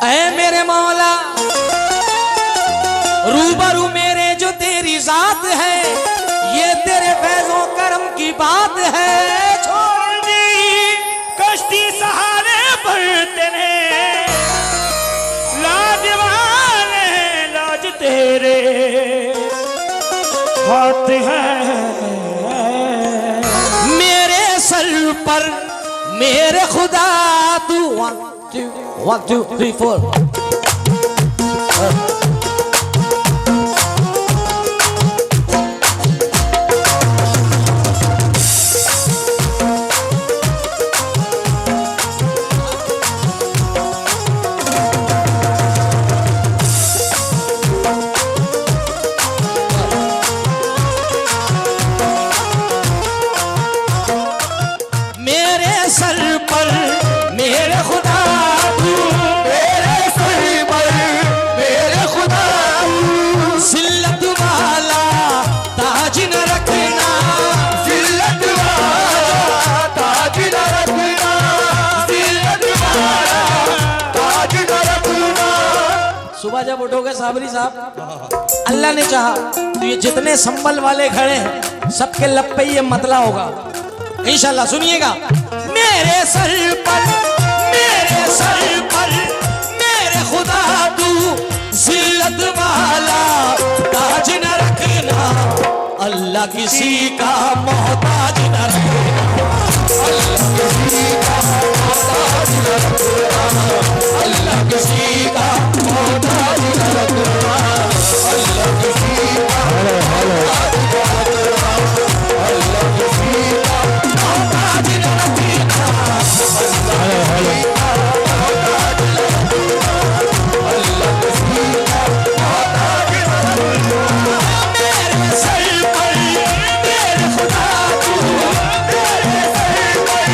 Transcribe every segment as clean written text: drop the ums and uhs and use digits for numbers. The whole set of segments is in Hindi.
ऐ मेरे मौला रूबरू मेरे जो तेरी जात है, ये तेरे फैजों करम की बात है। छोड़ दी कश्ती सहारे पर तेरे, लाजवान लाज तेरे हाथ है मेरे सर पर मेरे खुदा तू 1 2 3 4 सुबह जब उठोगे साबरी साहब, अल्लाह ने चाहा तो ये जितने संबल वाले खड़े हैं सबके लब पे ये मतला होगा इंशाल्लाह। सुनिएगा। मेरे सर पर मेरे खुदा तू जिल्लत वाला ताज न रखना, अल्लाह किसी का मोहताज न रखना, अल्लाह किसी का मोहताज न रखना, अल्लाह किसी का मोहताज न रखना, अल्लाह किसी का मोहताज न रखना, अल्लाह किसी का मोहताज न रखना, अल्लाह किसी का मोहताज न रखना। मेरे सर पर मेरे खुदा तू, मेरे सर पर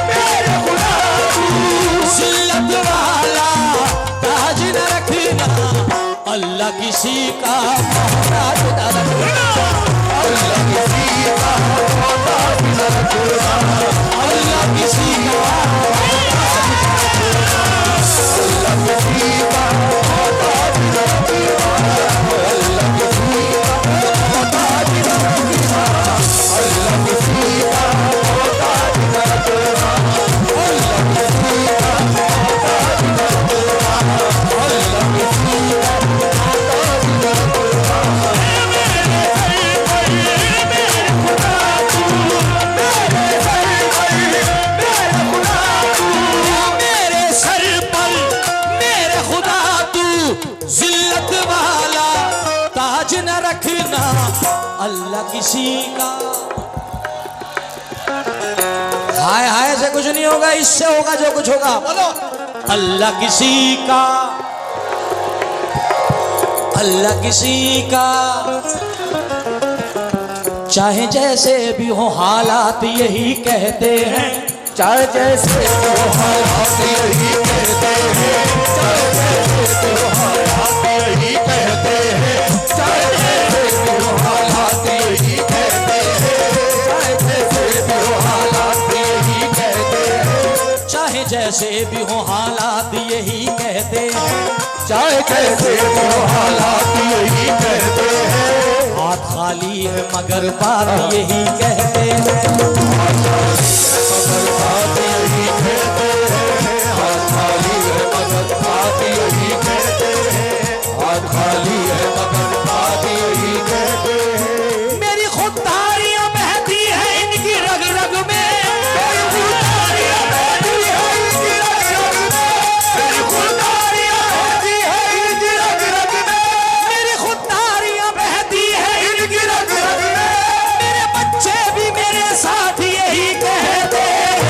मेरे खुदा तू जिल्लत वाला ताज न रखना, अल्लाह किसी का मोहताज न रखना, अल्लाह किसी का मोहताज न रखना, अल्लाह किसी का अल्लाह किसी का मोहताज न रखना, अल्लाह किसी का मोहताज न रखना, अल्लाह किसी का मोहताज न रखना, अल्लाह किसी का मोहताज न रखना, अल्लाह किसी का मोहताज न रखना। मेरे सर पर मेरे खुदा तू जिल्लत वाला ताज न रखना, अल्लाह किसी का। हाय हाय से कुछ नहीं होगा, इससे होगा जो कुछ होगा। बोलो अल्लाह किसी का, अल्लाह किसी का। चाहे जैसे भी हो हालात यही कहते हैं, चाहे जैसे भी हो हालात यही कहते हैं, चाहे जैसे भी हो हालात यही कहते हैं, चाहे जैसे भी हो हालात यही कहते हैं, चाहे जैसे भी हो हालात यही कहते हैं, चाहे जैसे भी हो हालात यही कहते हैं, चाहे जैसे भी हो हालात यही कहते हैं। हाथ खाली है मगर बात यही कहते हैं, हाथ खाली है मगर बात यही कहते हैं, हाथ खाली है मगर बात यही कहते हैं, हाथ खाली है मगर बात यही कहते हैं। मेरी खुददारियां बहती है इनकी रग रग में, मेरी खुददारियां बहती है इनकी रग रग में, मेरी खुददारियां बहती है इनकी रग रग में, मेरी खुददारियां बहती है इनकी रग रग में। मेरे बच्चे भी मेरे साथ यही कहते हैं,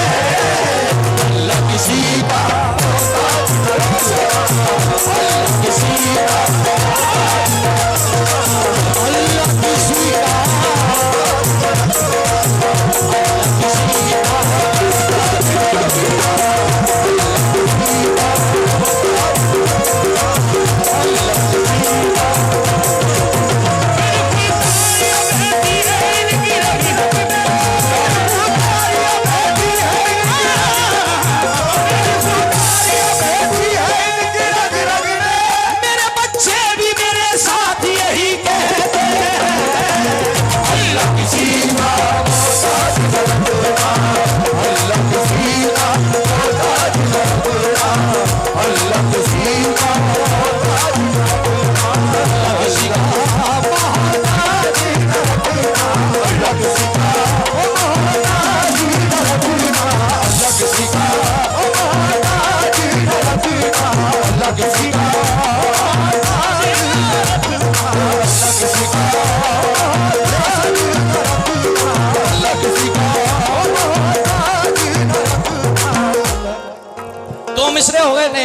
दो मिसरे हो गए ने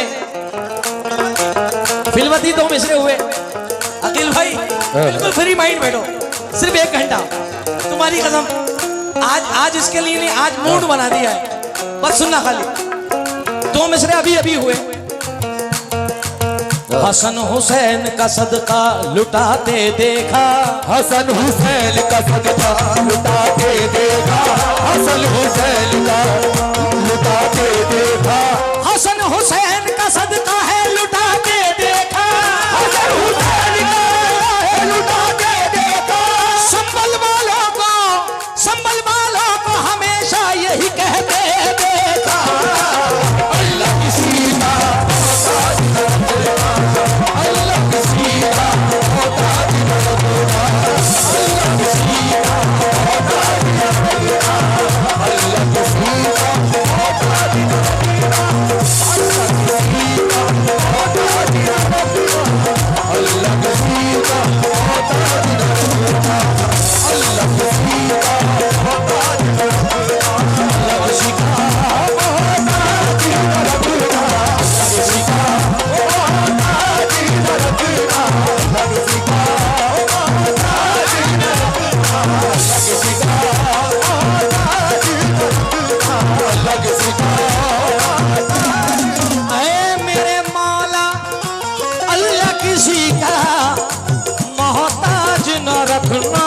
फिल्मती, दो मिसरे हुए। अकील भाई बिल्कुल फ्री माइंड बैठो, सिर्फ 1 घंटा तुम्हारी कसम। आज इसके लिए नहीं, आज मूड बना दिया है, बस सुनना खाली। 2 मिसरे अभी अभी हुए। हसन हुसैन का सदका लुटाते देखा, हसन हुसैन का सदका लुटाते देखा, हसन हुसैन का लुटाते देखा, हसन हुसैन का सदका है लुटाते देखा, हसन हुसैन का है लुटाते देखा। संभल वालों को हमेशा यही कहते देखा, अल्लाह किसी का मोहताज न रखेगा, अल्लाह किसी का मोहताज न रखेगा, अल्लाह किसी का मोहताज न रखेगा, अल्लाह किसी का मोहताज न रखेगा, अल्लाह किसी का मोहताज न रखेगा, अल्लाह किसी का मोहताज न रखेगा, अल्लाह किसी का मोहताज न रखेगा, अल्लाह किसी का मेरे मौला अल्लाह किसी का मोहताज न रखना,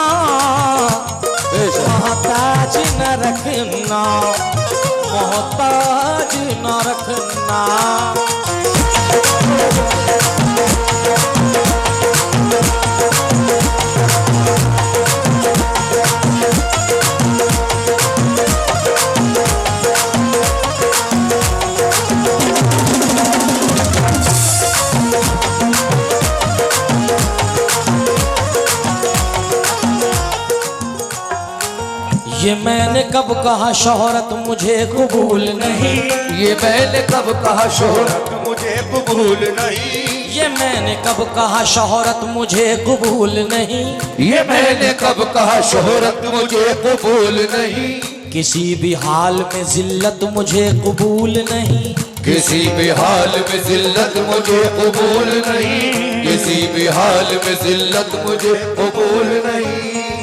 मोहताज न रखना, मोहताज न रखना। ये मैंने कब कहा शोहरत मुझे कबूल नहीं, ये मैंने कब कहा शोहरत मुझे कबूल नहीं, ये मैंने कब कहा शोहरत मुझे कबूल नहीं, ये मैंने कब कहा शोहरत मुझे कबूल नहीं, किसी भी हाल में जिल्लत मुझे कबूल नहीं, किसी भी हाल में जिल्लत मुझे कबूल नहीं, किसी भी हाल में जिल्लत मुझे कबूल नहीं।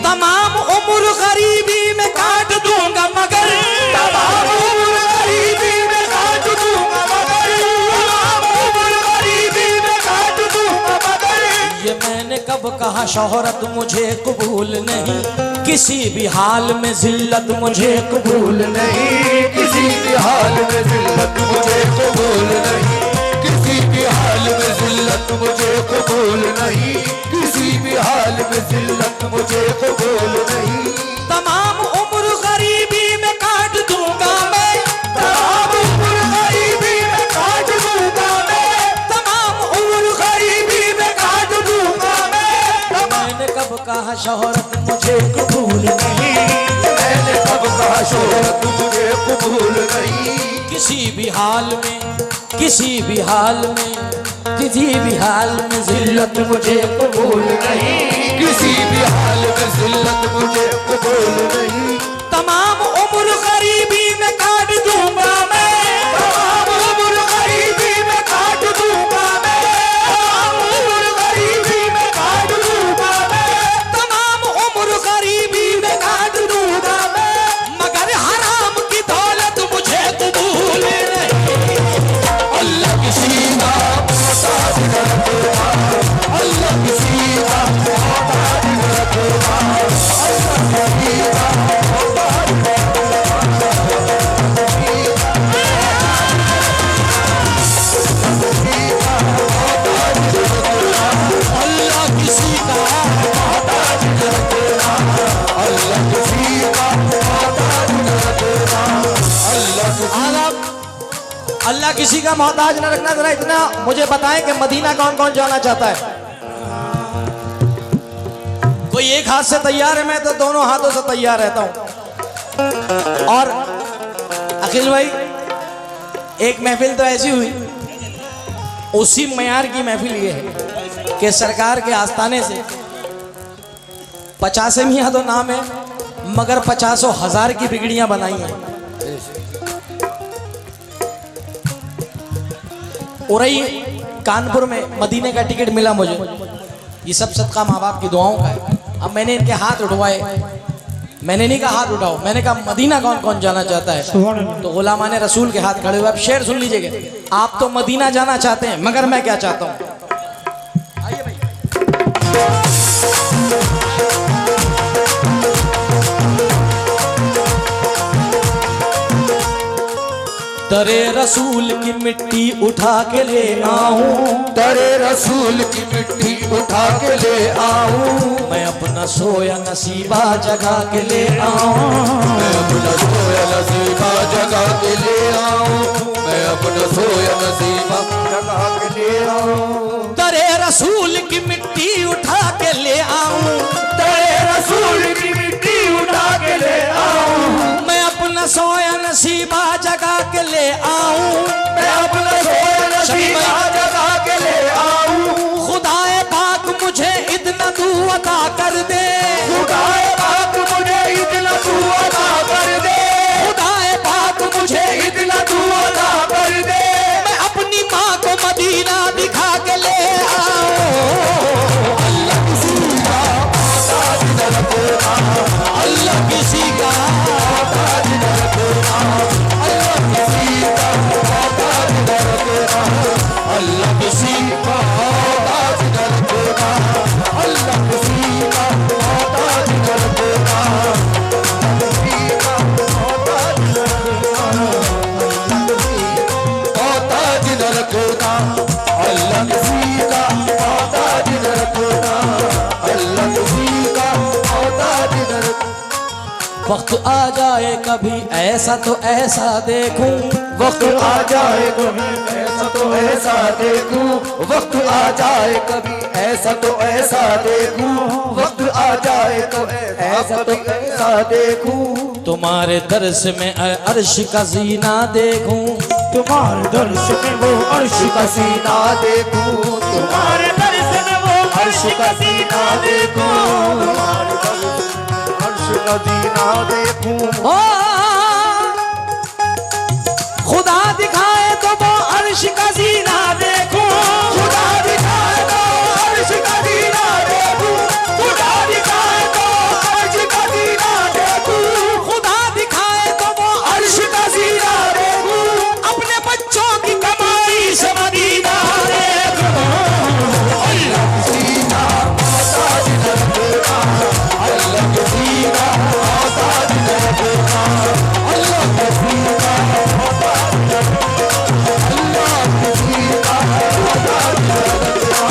तमाम उम्र गरीबी में काट दूंगा मगर, तमाम उम्र गरीबी में काट दूंगा मगर, तमाम उम्र गरीबी में काट दूंगा मगर, ये मैंने कब कहा शोहरत मुझे कबूल नहीं, किसी भी हाल में जिल्लत मुझे कबूल नहीं, किसी भी हाल में जिल्लत मुझे कबूल नहीं, किसी भी हाल में जिल्लत मुझे कबूल नहीं, किसी भी हाल में जिल्लत मुझे कबूल नहीं। तमाम उम्र गरीबी में काट दूंगा मैं, तमाम उम्र गरीबी में काट दूंगा मैं, तमाम उम्र गरीबी में काट दूंगा मैं। मैंने कब कहा शोहरत मुझे कबूल नहीं, मैंने कब कहा शोहरत मुझे कबूल नहीं, किसी भी हाल में, किसी भी हाल में, किसी भी हाल में जिल्लत मुझे कबूल नहीं, किसी भी हाल में जिल्लत मुझे कबूल नहीं। तमाम उम्र गरीबी में काट दूंगा मैं, तमाम उम्र गरीबी में काट दूंगा मैं, तमाम उम्र गरीबी में काट दूंगा मैं, तमाम उम्र गरीबी में काट दूंगा मैं, मगर हराम की दौलत मुझे कबूल नहीं। अल्लाह किसी का मोहताज न रखेगा, अल्लाह किसी का मोहताज न रखेगा, अल्लाह किसी का किसी का मोहताज न रखना। जरा इतना मुझे बताएं कि मदीना कौन कौन जाना चाहता है? कोई एक हाथ से तैयार है, मैं तो दोनों हाथों से तैयार रहता हूं। और अखिल भाई, एक महफिल तो ऐसी हुई, उसी मयार की महफिल ये है कि सरकार के आस्थाने से 50 मियाँ तो नाम है, मगर 50,000 की बिगड़ियां बनाई हैं। उरई कानपुर में मदीने का टिकट मिला मुझे। ये सब सदका माँ बाप की दुआओं का है। अब मैंने इनके हाथ उठवाए, मैंने नहीं कहा हाथ उठाओ, मैंने कहा मदीना कौन कौन जाना चाहता है? तो गुलामाने रसूल के हाथ खड़े हुए। अब शेर सुन लीजिएगा, आप तो मदीना जाना चाहते हैं, मगर मैं क्या चाहता हूं? आइए भाई। दरे रसूल की मिट्टी उठा के ले आऊं, दरे रसूल की मिट्टी उठा के ले आऊं, मैं अपना सोया नसीबा जगा के ले आऊं, मैं अपना सोया नसीबा जगा के ले आऊं, मैं अपना सोया नसीबा जगा के ले आऊं। दरे रसूल की मिट्टी उठा के ले आऊं, तेरे रसूल की मिट्टी उठा के ले आऊं, मैं अपना सोया नसीबा जगा के ले आऊं, मैं अपना सोया नसीबा जगा के ले आऊं। खुदाए पाक मुझे इतना तू अता कर दे, खुदाए पाक मुझे इतना तू अता कर दे, खुदाए पाक मुझे इतना तू अता कर दे। मैं अपनी माँ को मदीना दिखा के ले आऊं। अल्लाह किसी का मोहताज न रखना, अल्लाह किसी का मोहताज न रखना, अल्लाह किसी का मोहताज न रखना, अल्लाह किसी का मोहताज न रखना, अल्लाह किसी का मोहताज न रखना, किसी का मोहताज न रखना, मोहताज न रखना, अल्लाह किसी का मोहताज न रखना, अल्लाह किसी का मोहताज न रखना। वक्त आ जाए कभी ऐसा तो ऐसा देखूं, वक्त आ जाए कभी ऐसा तो ऐसा देखूं, वक्त आ जाए कभी ऐसा तो ऐसा देखूं, वक्त आ जाए तो ऐसा तो ऐसा देखूं, तुम्हारे दर्स में अर्श का जीना देखूं, तुम्हारे दर्श में वो अर्श का सीना देखूं, तुम्हारे दर्श में वो अर्श का सीना देखो, तुम्हारे अर्श का सीना देखूं। ओ खुदा दिखाए तो वो अर्श का जीना देखूं, खुदा दिखाए तो अर्श का दीना देखूं, खुदा दिखाए तो अर्श का दीना देखूं, खुदा दिखाए तो वो अर्श का दीना देखूं, अपने बच्चों की कमाई से मदीना देखूं। सीना मोहताज न रखना, अल्लाह के सीना मोहताज न रखना, अल्लाह के सीना मोहताज न रखना, अल्लाह के सीना मोहताज न रखना।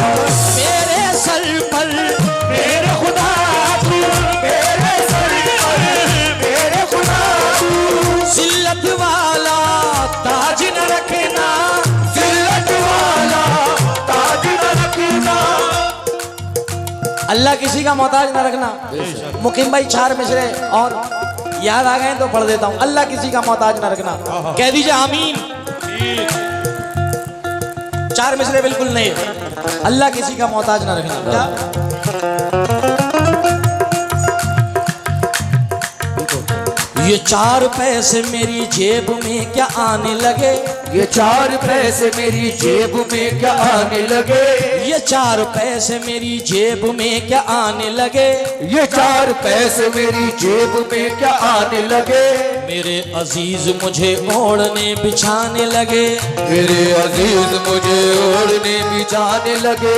मेरे सर पर मेरे खुदा तू, मेरे सर पर मेरे खुदा तू, जिल्लत वाला ताज न रखना, जिल्लत वाला ताज न रखना। अल्लाह किसी का मोहताज न रखना। मुकीम भाई 4 मिसरे और याद आ गए तो पढ़ देता हूं। अल्लाह किसी का मोहताज न रखना, कह दीजिए आमीन। 4 मिसरे बिल्कुल नहीं, अल्लाह किसी का मोहताज न रखना। क्या? ये 4 पैसे मेरी जेब में क्या आने लगे, ये 4 पैसे मेरी जेब में क्या आने लगे, ये 4 पैसे मेरी जेब में क्या आने लगे, ये 4 पैसे मेरी जेब में क्या आने लगे, मेरे अजीज मुझे ओढ़ने बिछाने लगे, मेरे अजीज मुझे ओढ़ने बिछाने लगे,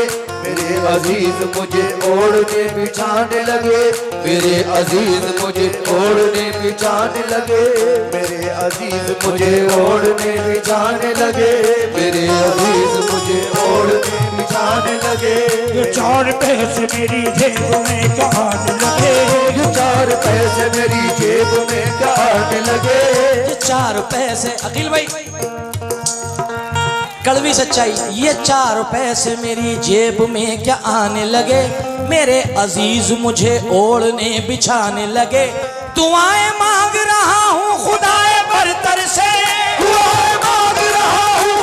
मेरे अजीज मुझे ओढ़ने बिछाने लगे, मेरे अजीज मुझे ओढ़ने बिछाने लगे, मेरे अजीज मुझे ओढ़ने बिछाने लगे, मेरे अजीज मुझे ओढ़ने बिछाने लगे। ये 4 पैसे मेरी जेब में क्या आने लगे, ये 4 पैसे मेरी जेब में क्या आने लगे, ये 4 पैसे। अखिल भाई कड़वी सच्चाई। ये 4 पैसे मेरी जेब में क्या आने लगे, मेरे अजीज मुझे ओढ़ने बिछाने लगे। दुआएं मांग रहा हूँ खुदाए बरतर से, दुआएं मांग रहा हूँ